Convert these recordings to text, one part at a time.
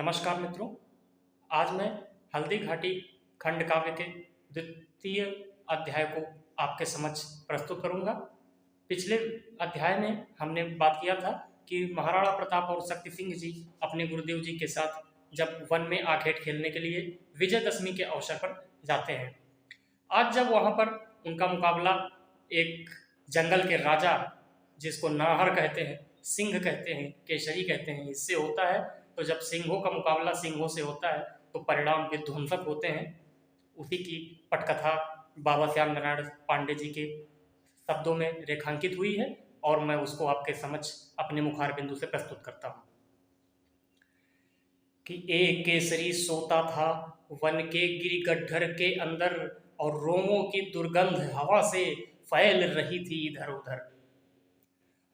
नमस्कार मित्रों। आज मैं हल्दी घाटी खंड काव्य के द्वितीय अध्याय को आपके समक्ष प्रस्तुत करूंगा। पिछले अध्याय में हमने बात किया था कि महाराणा प्रताप और शक्ति सिंह जी अपने गुरुदेव जी के साथ जब वन में आखेट खेलने के लिए विजयदशमी के अवसर पर जाते हैं। आज जब वहां पर उनका मुकाबला एक जंगल के राजा, जिसको नाहर कहते हैं, सिंह कहते हैं, केसरी कहते हैं, इससे होता है, तो जब सिंहों का मुकाबला सिंहों से होता है तो परिणाम विध्वंसक होते हैं। उसी की पटकथा बाबा श्याम नारायण पांडे जी के शब्दों में रेखांकित हुई है और मैं उसको आपके समक्ष अपने मुखार बिंदु से प्रस्तुत करता हूं कि एक केसरी सोता था वन के गिरिगड्ढर के अंदर और रोमों की दुर्गंध हवा से फैल रही थी इधर उधर,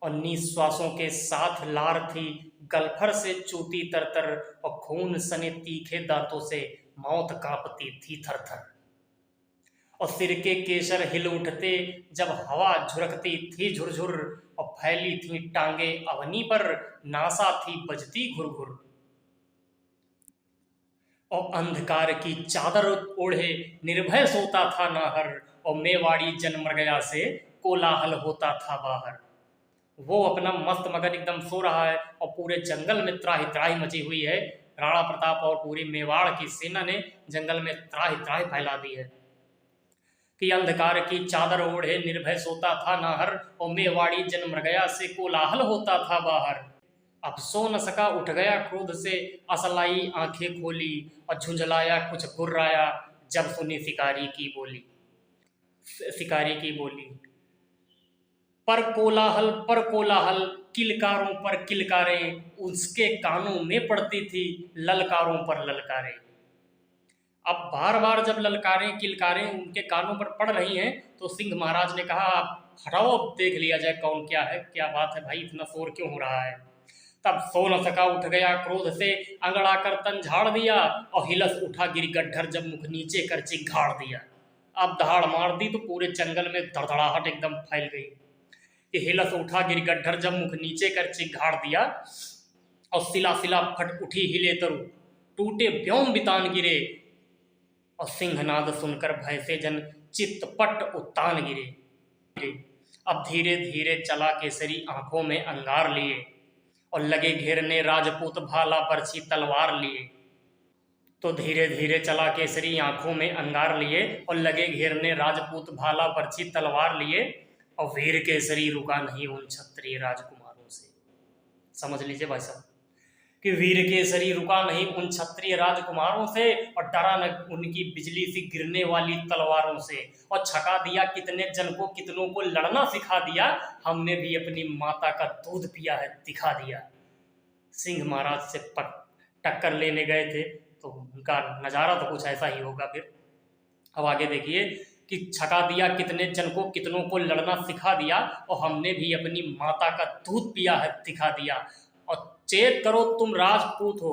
और निश्वासों के साथ लार थी गलफर से चूती तरतर, और खून सने तीखे दांतों से मौत कांपती थी थर थर। और सिर के केसर हिल उठते जब हवा झुरकती थी झुरझुर, और फैली थी टांगे अवनी पर नासा थी बजती घुरघुर। और अंधकार की चादर ओढ़े निर्भय सोता था नाहर, और मेवाड़ी जन्म गया से कोलाहल होता था बाहर। वो अपना मस्त मगन एकदम सो रहा है और पूरे जंगल में त्राही त्राही मची हुई है। राणा प्रताप और पूरी मेवाड़ की सेना ने जंगल में त्राही त्राही फैला दी है कि अंधकार की चादर ओढ़े निर्भय सोता था नाहर, और मेवाड़ी जन्म गया से कोलाहल होता था बाहर। अब सो न सका, उठ गया क्रोध से, असलाई आंखें खोली, और झुंझलाया कुछ गुर्राया जब सुनी शिकारी की बोली। पर कोलाहल किलकारों पर किलकारें, उसके कानों में पड़ती थी ललकारों पर ललकारें। अब बार बार जब ललकारें किलकारें उनके कानों पर पड़ रही हैं तो सिंह महाराज ने कहा, आप हटाओ, अब देख लिया जाए कौन क्या है, क्या बात है भाई, इतना शोर क्यों हो रहा है। तब सो न सका, उठ गया क्रोध से, अंगड़ा कर तन झाड़ दिया, और हिलस उठा गिरगड्ढर जब मुख नीचे कर चिघाड़ दिया। अब दहाड़ मार दी तो पूरे जंगल में धड़धड़ाहट एकदम फैल गई कि हिलस उठा गिरगड्ढर जब मुख नीचे कर चिघाड़ दिया, और सिला सिला फट उठी हिले तरु, टूटे व्योम बितान गिरे, और सिंहनाद सुनकर भय से जन चित्तपट उत्तान गिरे। अब धीरे धीरे चला केसरी आंखों में अंगार लिए, और लगे घेरने राजपूत भाला बरछी तलवार लिए। तो धीरे धीरे चला केसरी आंखों में अंगार लिए, और लगे घेरने राजपूत भाला बरछी तलवार लिए, और वीर केसरी रुका नहीं उन क्षत्रिय राजकुमारों से। समझ लीजिए भाई साहब कि वीर केसरी रुका नहीं उन क्षत्रिय राजकुमारों से, और डरा न उनकी बिजली सी गिरने वाली तलवारों से, और छका दिया कितने जन को, कितनों को लड़ना सिखा दिया, हमने भी अपनी माता का दूध पिया है दिखा दिया। सिंह महाराज से टक्कर लेने गए थे तो उनका नज़ारा तो कुछ ऐसा ही होगा। फिर अब आगे देखिए कि छका दिया कितने जन को, कितनों को लड़ना सिखा दिया, और हमने भी अपनी माता का दूध पिया है दिखा दिया। और चेत करो तुम राजपूत हो।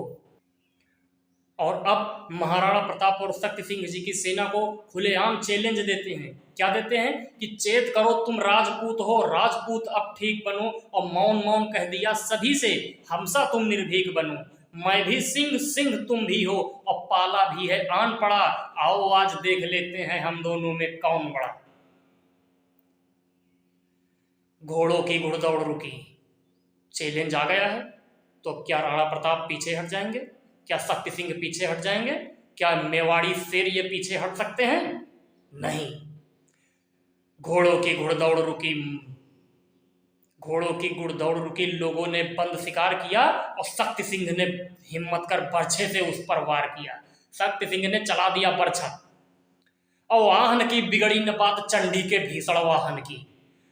और अब महाराणा प्रताप और शक्ति सिंह जी की सेना को खुलेआम चैलेंज देते हैं। क्या देते हैं कि चेत करो तुम राजपूत हो, राजपूत अब ठीक बनो, और मौन मौन कह दिया सभी से, हमसा तुम निर्भीक बनो। मैं भी सिंह, सिंह तुम भी हो, और पाला भी है आन पड़ा, आओ आज देख लेते हैं हम दोनों में कौन बड़ा। घोड़ों की घुड़दौड़ रुकी, चैलेंज आ गया है, तो अब क्या राणा प्रताप पीछे हट जाएंगे? क्या शक्ति सिंह पीछे हट जाएंगे? क्या मेवाड़ी शेर ये पीछे हट सकते हैं? नहीं। घोड़ों की घुड़दौड़ रुकी, लोगों ने बंद शिकार किया, और शक्ति सिंह ने हिम्मत कर बर्छे से उस पर वार किया। शक्ति सिंह ने चला दिया बर्छा, और वाहन की बिगड़ी न बात चंडी के भीषण वाहन की,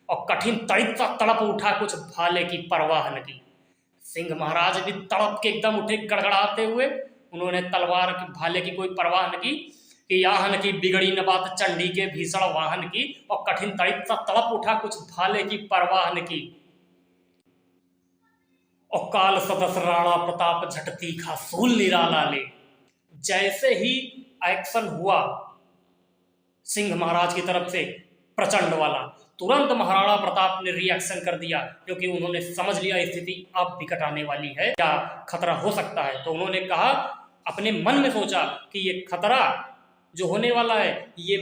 और कठिन तड़ित सा तड़प उठा कुछ भाले की परवाह न की। सिंह महाराज भी तड़प के एकदम उठे गड़गड़ाते हुए, उन्होंने तलवार की भाले की कोई परवाह न की कि याहन की बिगड़ी न बात चंडी के भीषण वाहन की, और कठिन तड़ित सा तड़प उठा कुछ भाले की परवाह न की। और काल सदस राणा प्रताप झट तीखा सूल निराला ले। जैसे ही एक्शन हुआ सिंह महाराज की तरफ से प्रचंड वाला, तुरंत महाराणा प्रताप ने रिएक्शन कर दिया, क्योंकि उन्होंने समझ लिया स्थिति अब विकट आने वाली है, क्या खतरा हो सकता है। तो उन्होंने कहा, अपने मन में सोचा कि ये खतरा जो होने वाला है ये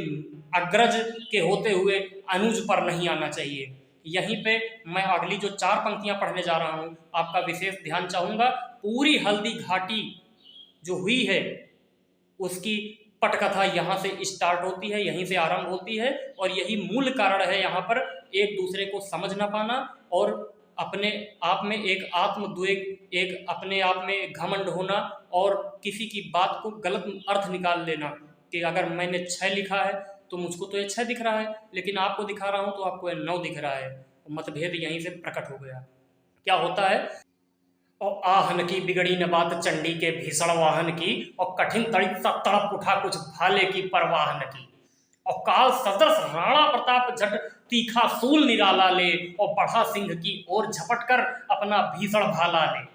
अग्रज के होते हुए अनुज पर नहीं आना चाहिए। यहीं पे मैं अगली जो 4 पंक्तियां पढ़ने जा रहा हूं, आपका विशेष ध्यान चाहूंगा। पूरी हल्दी घाटी जो हुई है उसकी पटकथा यहाँ से स्टार्ट होती है, यहीं से आरंभ होती है, और यही मूल कारण है यहाँ पर एक दूसरे को समझ ना पाना और अपने आप में एक आत्मद्वेग, एक अपने आप में घमंड होना और किसी की बात को गलत अर्थ निकाल लेना कि अगर मैंने 6 लिखा है तो मुझको तो ये 6 दिख रहा है, लेकिन आपको दिखा रहा हूँ तो आपको ये 9 दिख रहा है। मतभेद यहीं से प्रकट हो गया। क्या होता है, और आहन की बिगड़ी न बात चंडी के भीषण वाहन की, और कठिन तड़ित सा तड़प उठा कुछ भाले की परवाह न की, और काल सदृश राणा प्रताप झट तीखा सूल निराला ले, और बढ़ा सिंह की ओर झपट कर अपना भीषण भाला ले,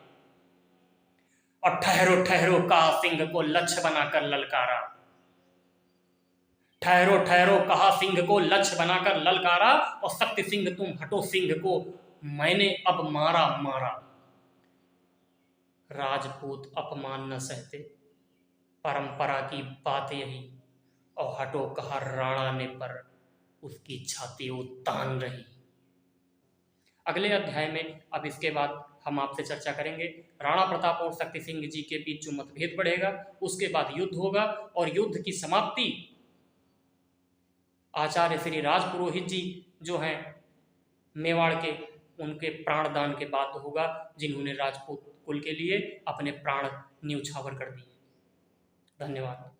और ठहरो ठहरो कहा सिंह को लक्ष्य बनाकर ललकारा। ठहरो ठहरो कहा सिंह को लक्ष्य बनाकर ललकारा, और शक्ति सिंह तुम हटो सिंह को मैंने अब मारा मारा। राजपूत अपमान न सहते, परंपरा की बात यही, और हटो कहा राणा ने पर उसकी छाती वो तान रही। अगले अध्याय में अब इसके बाद हम आपसे चर्चा करेंगे राणा प्रताप और शक्ति सिंह जी के बीच जो मतभेद बढ़ेगा, उसके बाद युद्ध होगा, और युद्ध की समाप्ति आचार्य श्री राजपुरोहित जी जो हैं मेवाड़ के, उनके प्राणदान के बाद होगा, जिन्होंने राजपूत कुल के लिए अपने प्राण न्यौछावर कर दिए। धन्यवाद।